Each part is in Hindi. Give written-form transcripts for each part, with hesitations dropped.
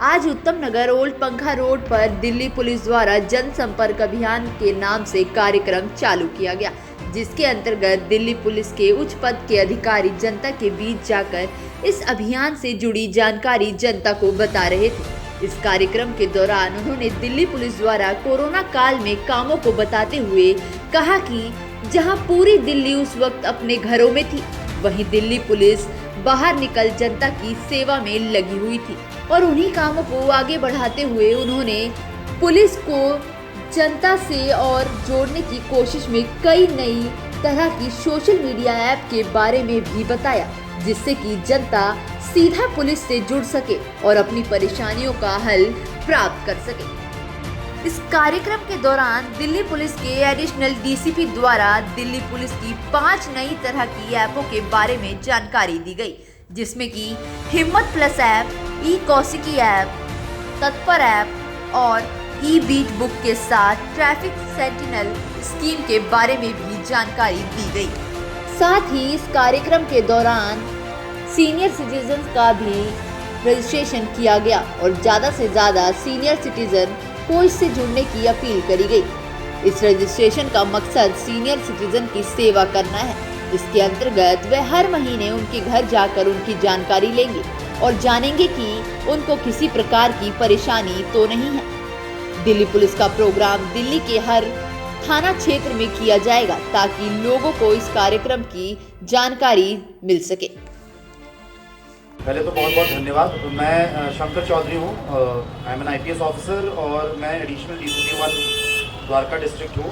आज उत्तम नगर ओल्ड पंखा रोड पर दिल्ली पुलिस द्वारा जनसंपर्क अभियान के नाम से कार्यक्रम चालू किया गया, जिसके अंतर्गत दिल्ली पुलिस के उच्च पद के अधिकारी जनता के बीच जाकर इस अभियान से जुड़ी जानकारी जनता को बता रहे थे। इस कार्यक्रम के दौरान उन्होंने दिल्ली पुलिस द्वारा कोरोना काल में कामों को बताते हुए कहा कि जहां पूरी दिल्ली उस वक्त अपने घरों में थी, वहीं दिल्ली पुलिस बाहर निकल जनता की सेवा में लगी हुई थी और उन्हीं कामों को आगे बढ़ाते हुए उन्होंने पुलिस को जनता से और जोड़ने की कोशिश में कई नई तरह की सोशल मीडिया ऐप के बारे में भी बताया, जिससे कि जनता सीधा पुलिस से जुड़ सके और अपनी परेशानियों का हल प्राप्त कर सके। इस कार्यक्रम के दौरान दिल्ली पुलिस के एडिशनल डीसीपी द्वारा दिल्ली पुलिस की 5 नई तरह की ऐपों के बारे में जानकारी दी गई, जिसमें कि हिम्मत प्लस ऐप, ई कौशिकी ऐप, तत्पर ऐप और ई बीट बुक के साथ ट्रैफिक सेंटिनल स्कीम के बारे में भी जानकारी दी गई। साथ ही इस कार्यक्रम के दौरान सीनियर सिटीजन का भी रजिस्ट्रेशन किया गया और ज़्यादा से ज़्यादा सीनियर सिटीजन को इससे जुड़ने की अपील करी गई। इस रजिस्ट्रेशन का मकसद सीनियर सिटीजन की सेवा करना है। इसके अंतर्गत वे हर महीने उनके घर जाकर उनकी जानकारी लेंगे और जानेंगे कि उनको किसी प्रकार की परेशानी तो नहीं है। दिल्ली पुलिस का प्रोग्राम दिल्ली के हर थाना क्षेत्र में किया जाएगा ताकि लोगों को इस कार्यक्रम की जानकारी मिल सके। पहले तो बहुत बहुत धन्यवाद। मैं शंकर चौधरी हूँ, I am an IPS officer और मैं एडिशनल DCP 1 द्वारका डिस्ट्रिक्ट हूँ।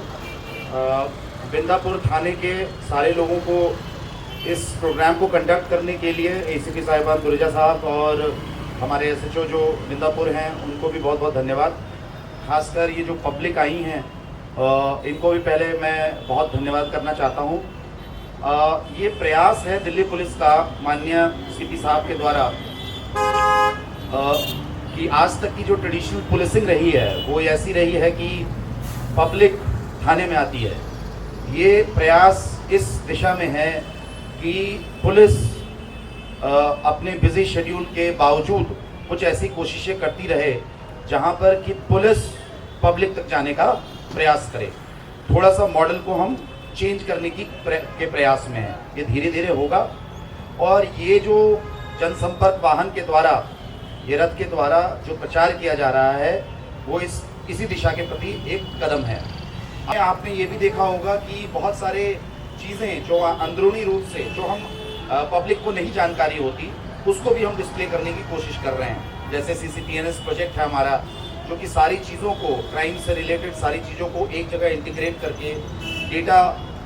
बिंदापुर थाने के सारे लोगों को इस प्रोग्राम को कंडक्ट करने के लिए ACP साहिबान दुरेजा साहब और हमारे SHO जो बिंदापुर हैं उनको भी बहुत बहुत धन्यवाद। खासकर ये जो पब्लिक आई हैं इनको भी पहले मैं बहुत धन्यवाद करना चाहता हूँ। ये प्रयास है दिल्ली पुलिस का माननीय CP साहब के द्वारा कि आज तक की जो ट्रेडिशनल पुलिसिंग रही है वो ऐसी रही है कि पब्लिक थाने में आती है। ये प्रयास इस दिशा में है कि पुलिस अपने बिजी शेड्यूल के बावजूद कुछ ऐसी कोशिशें करती रहे जहां पर कि पुलिस पब्लिक तक जाने का प्रयास करे। थोड़ा सा मॉडल को हम चेंज करने के प्रयास में है। ये धीरे धीरे होगा और ये जो जनसंपर्क वाहन के द्वारा, ये रथ के द्वारा जो प्रचार किया जा रहा है वो इसी दिशा के प्रति एक कदम है। आपने ये भी देखा होगा कि बहुत सारे चीज़ें जो अंदरूनी रूप से जो हम पब्लिक को नहीं जानकारी होती उसको भी हम डिस्प्ले करने की कोशिश कर रहे हैं। जैसे CCTNS प्रोजेक्ट है हमारा, जो कि सारी चीज़ों को, क्राइम से रिलेटेड सारी चीज़ों को एक जगह इंटीग्रेट करके डेटा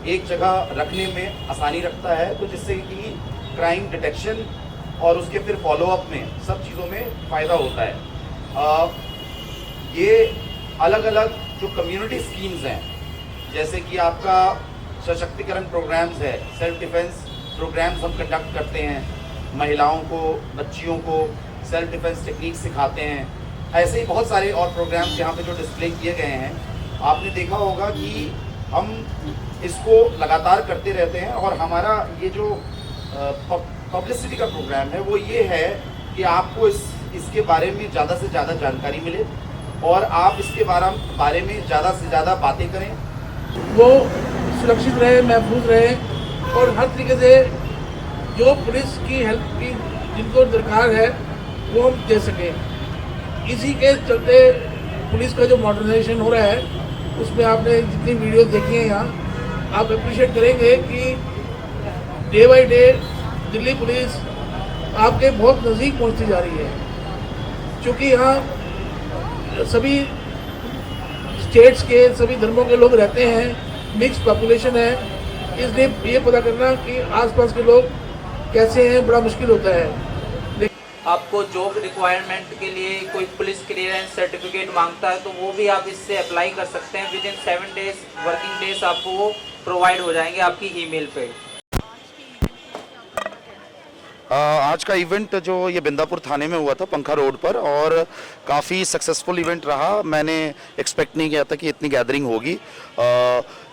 एक जगह रखने में आसानी रखता है, तो जिससे कि क्राइम डिटेक्शन और उसके फिर फॉलोअप में सब चीज़ों में फ़ायदा होता है। ये अलग अलग जो कम्युनिटी स्कीम्स हैं, जैसे कि आपका सशक्तिकरण प्रोग्राम्स है, सेल्फ डिफेंस प्रोग्राम्स हम कंडक्ट करते हैं, महिलाओं को, बच्चियों को सेल्फ डिफेंस टेक्निक सिखाते हैं। ऐसे ही बहुत सारे और प्रोग्राम्स यहाँ पे जो डिस्प्ले किए गए हैं, आपने देखा होगा कि हम इसको लगातार करते रहते हैं। और हमारा ये जो पब्लिसिटी का प्रोग्राम है वो ये है कि आपको इसके बारे में ज़्यादा से ज़्यादा जानकारी मिले और आप इसके बारे में ज़्यादा से ज़्यादा बातें करें, वो सुरक्षित रहे, महफूज रहे और हर तरीके से जो पुलिस की हेल्प की जिनको दरकार है वो हम दे सकें। इसी के चलते पुलिस का जो मॉडर्नाइजेशन हो रहा है उसमें आपने जितनी वीडियो देखी है यहाँ, आप अप्रिशिएट करेंगे कि day by day Delhi police आपके बहुत नज़दीक पहुँचती जा रही है। क्योंकि यहाँ सभी स्टेट्स के, सभी धर्मों के लोग रहते हैं, मिक्स पॉपुलेशन है, इसलिए ये पता करना कि आसपास के लोग कैसे हैं बड़ा मुश्किल होता है। आपको जॉब रिक्वायरमेंट के लिए कोई पुलिस क्लियरेंस सर्टिफिकेट मांगता है तो वो भी आप इससे अप्लाई कर सकते हैं। विदिन 7 डेज वर्किंग डेज आपको वो प्रोवाइड हो जाएंगे आपकी ईमेल पे। आज का इवेंट जो ये बिंदापुर थाने में हुआ था पंखा रोड पर, और काफ़ी सक्सेसफुल इवेंट रहा। मैंने एक्सपेक्ट नहीं किया था कि इतनी गैदरिंग होगी।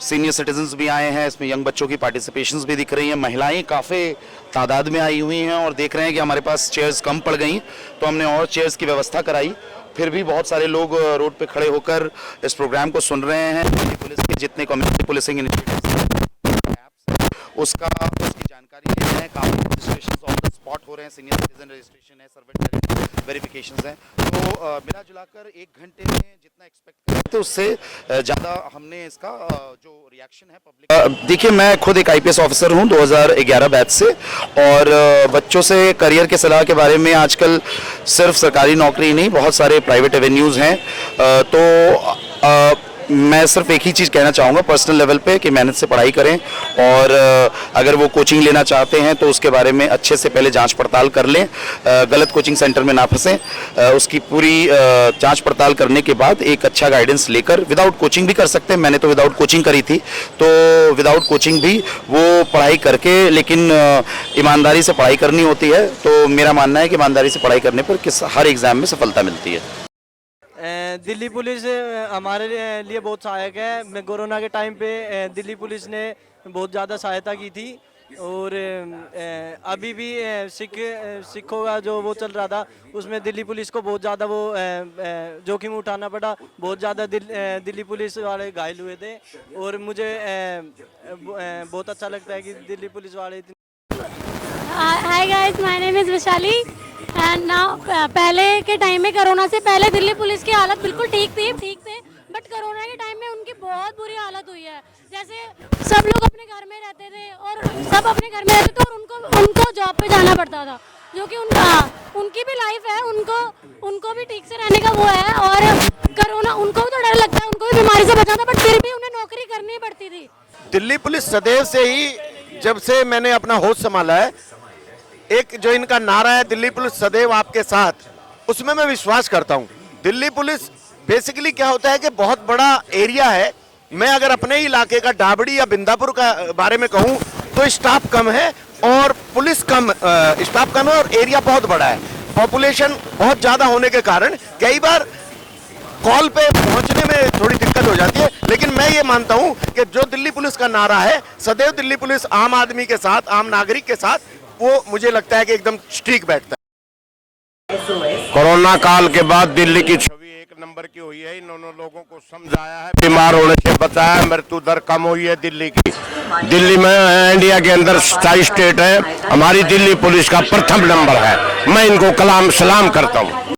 सीनियर सिटीजन्स भी आए हैं, इसमें यंग बच्चों की पार्टिसिपेशंस भी दिख रही हैं, महिलाएं काफ़ी तादाद में आई हुई हैं, और देख रहे हैं कि हमारे पास चेयर्स कम पड़ गई तो हमने और चेयर्स की व्यवस्था कराई। फिर भी बहुत सारे लोग रोड पे खड़े होकर इस प्रोग्राम को सुन रहे हैं। दिल्ली पुलिस के जितने कम्युनिटी पुलिसिंग इनिशिएटिव्स उसकी जानकारी ले रहे हैं। काफ़ी रजिस्ट्रेशन ऑन द स्पॉट हो रहे हैं, सीनियर सिटीजन रजिस्ट्रेशन है, सर्वेंट वेरिफिकेशंस हैं। तो मिला जुलाकर 1 घंटे में जितना एक्सपेक्ट करते थे उससे ज़्यादा हमने इसका जो रिएक्शन है पब्लिक। देखिए, मैं खुद एक IPS ऑफिसर हूँ 2011 बैच से, और बच्चों से करियर के सलाह के बारे में आजकल सिर्फ सरकारी नौकरी नहीं, बहुत सारे प्राइवेट एवेन्यूज़ हैं। तो मैं सिर्फ एक ही चीज़ कहना चाहूँगा पर्सनल लेवल पे कि मेहनत से पढ़ाई करें, और अगर वो कोचिंग लेना चाहते हैं तो उसके बारे में अच्छे से पहले जांच पड़ताल कर लें, गलत कोचिंग सेंटर में ना फंसें। उसकी पूरी जांच पड़ताल करने के बाद एक अच्छा गाइडेंस लेकर विदाउट कोचिंग भी कर सकते हैं। मैंने तो विदाउट कोचिंग करी थी, तो विदाउट कोचिंग भी वो पढ़ाई करके, लेकिन ईमानदारी से पढ़ाई करनी होती है। तो मेरा मानना है कि ईमानदारी से पढ़ाई करने पर हर एग्ज़ाम में सफलता मिलती है। दिल्ली पुलिस हमारे लिए बहुत सहायक है। कोरोना के टाइम पे दिल्ली पुलिस ने बहुत ज़्यादा सहायता की थी, और अभी भी सिखों का जो वो चल रहा था उसमें दिल्ली पुलिस को बहुत ज़्यादा वो जोखिम उठाना पड़ा। बहुत ज़्यादा दिल्ली पुलिस वाले घायल हुए थे, और मुझे बहुत अच्छा लगता है कि दिल्ली पुलिस वाले। Hi guys, my name is Vaishali and now पहले के टाइम में, कोरोना से पहले दिल्ली पुलिस की हालत बिल्कुल ठीक थे, बट कोरोना के टाइम में उनकी बहुत बुरी हालत हुई है। जैसे सब लोग अपने घर में रहते थे, और सब अपने घर में रहते थे, और उनको जॉब पे जाना पड़ता था, जो कि उनकी भी लाइफ है, उनको भी ठीक से रहने का वो है। और कोरोना उनको भी तो डर लगता है, उनको भी बीमारी से बचना था, बट फिर भी उन्हें नौकरी करनी पड़ती थी। दिल्ली पुलिस सदैव से ही, जब से मैंने अपना होश संभाला है, एक जो इनका नारा है दिल्ली पुलिस सदैव आपके साथ, उसमें मैं विश्वास करता हूं। दिल्ली पुलिस बेसिकली क्या होता है कि बहुत बड़ा एरिया है। मैं अगर अपने ही इलाके का डाबड़ी या बिंदापुर का बारे में कहूं तो स्टाफ कम है और पुलिस कम, स्टाफ कम है और एरिया बहुत बड़ा है। पॉपुलेशन बहुत ज़्यादा होने के कारण कई बार कॉल पे पहुंचने में थोड़ी दिक्कत हो जाती है। लेकिन मैं ये मानता हूं कि जो दिल्ली पुलिस का नारा है सदैव दिल्ली पुलिस आम आदमी के साथ, आम नागरिक के साथ, वो मुझे लगता है कि एकदम ठीक बैठता है। कोरोना काल के बाद दिल्ली की छवि 1 नंबर की हुई है। इन्होंने लोगों को समझाया है, बीमार होने से बचाया, मृत्यु दर कम हुई है दिल्ली की। दिल्ली में इंडिया के अंदर 27 स्टेट है, हमारी दिल्ली पुलिस का प्रथम नंबर है। मैं इनको सलाम करता हूँ।